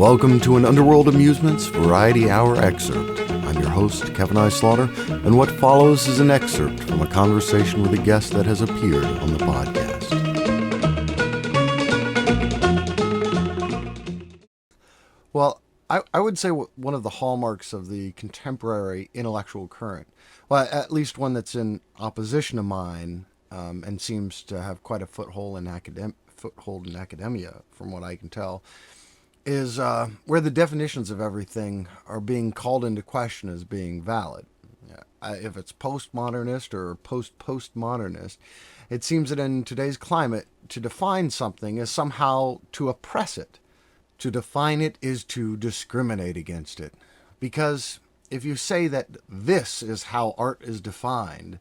Welcome to an Underworld Amusements Variety Hour excerpt. I'm your host, Kevin I. Slaughter, and what follows is an excerpt from a conversation with a guest that has appeared on the podcast. Well, I would say one of the hallmarks of the contemporary intellectual current, well, at least one that's in opposition to mine, and seems to have quite a foothold in academia, from what I can tell, is where the definitions of everything are being called into question as being valid. If it's postmodernist or post-postmodernist, it seems that in today's climate, to define something is somehow to oppress it. To define it is to discriminate against it. Because if you say that this is how art is defined,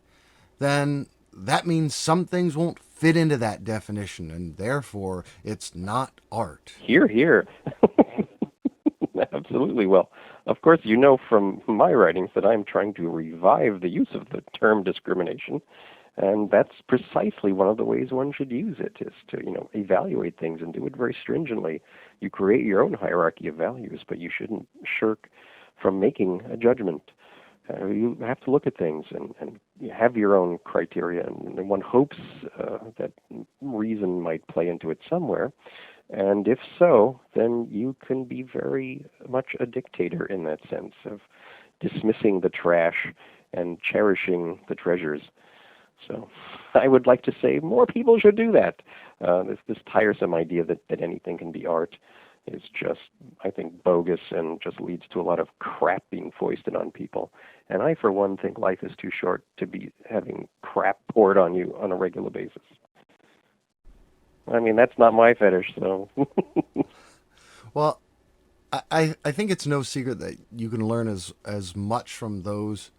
then that means some things won't fit into that definition, and therefore it's not art. Hear, hear. Absolutely. Well, of course, you know from my writings that I'm trying to revive the use of the term discrimination, and that's precisely one of the ways one should use it, is to, evaluate things and do it very stringently. You create your own hierarchy of values, but you shouldn't shirk from making a judgment. You have to look at things and you have your own criteria, and one hopes that reason might play into it somewhere. And if so, then you can be very much a dictator in that sense of dismissing the trash and cherishing the treasures. So I would like to say more people should do that. This tiresome idea that anything can be art is just, I think, bogus and just leads to a lot of crap being foisted on people. And I, for one, think life is too short to be having crap poured on you on a regular basis. I mean, that's not my fetish, so. Well, I think it's no secret that you can learn as much from those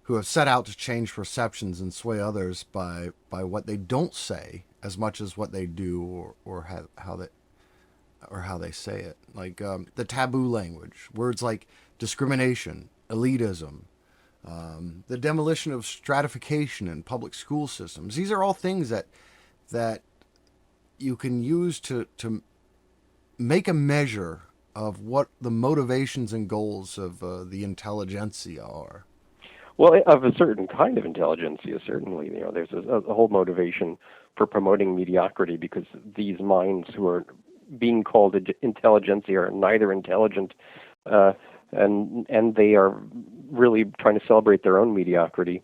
who have set out to change perceptions and sway others by what they don't say as much as what they do or how they say it. Like the taboo language, words like discrimination, elitism, the demolition of stratification in public school systems. These are all things that you can use to make a measure of what the motivations and goals of the intelligentsia are. Well, of a certain kind of intelligentsia, certainly. There's a whole motivation for promoting mediocrity, because these minds who are being called intelligentsia are neither intelligent, and they are really trying to celebrate their own mediocrity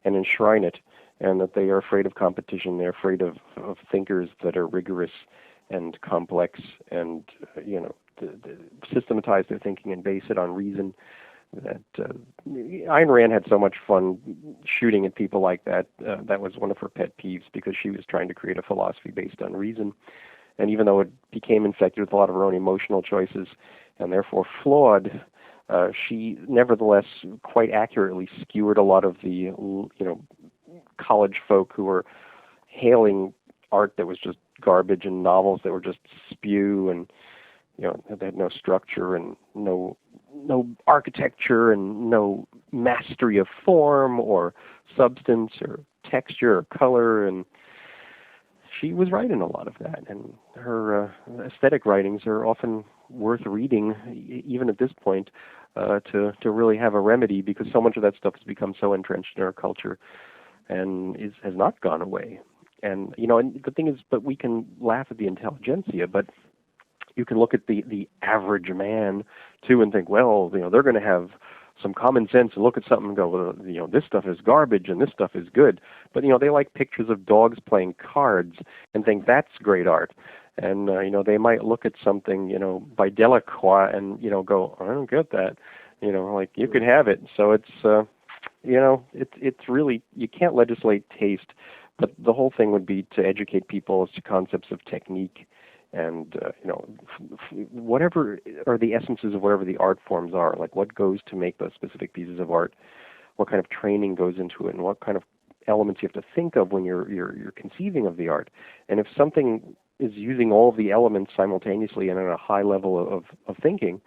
and enshrine it, and that they are afraid of competition. They're afraid of thinkers that are rigorous and complex and, systematize their thinking and base it on reason. That Ayn Rand had so much fun shooting at people like that. That was one of her pet peeves, because she was trying to create a philosophy based on reason. And even though it became infected with a lot of her own emotional choices and therefore flawed, she nevertheless quite accurately skewered a lot of the, college folk who were hailing art that was just garbage and novels that were just spew and, they had no structure and no architecture and no mastery of form or substance or texture or color. And she was right in a lot of that. And her aesthetic writings are often worth reading, even at this point, to really have a remedy, because so much of that stuff has become so entrenched in our culture and has not gone away. And, and the thing is, but we can laugh at the intelligentsia, but you can look at the average man, too, and think, well, they're going to have some common sense and look at something and go, well, this stuff is garbage and this stuff is good. But, they like pictures of dogs playing cards and think that's great art. And, they might look at something, by Delacroix and, go, I don't get that. Like, you could have it. So it's, it's really, you can't legislate taste, but the whole thing would be to educate people as to concepts of technique and, whatever are the essences of whatever the art forms are, like what goes to make those specific pieces of art, what kind of training goes into it, and what kind of elements you have to think of when you're conceiving of the art. And if something is using all of the elements simultaneously and at a high level of thinking,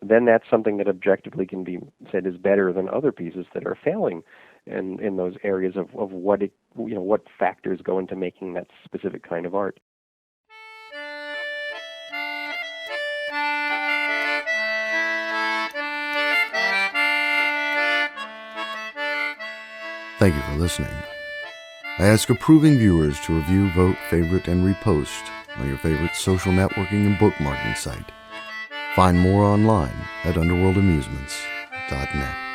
then that's something that objectively can be said is better than other pieces that are failing in those areas of what what factors go into making that specific kind of art. Thank you for listening. I ask approving viewers to review, vote, favorite, and repost on your favorite social networking and bookmarking site. Find more online at underworldamusements.net.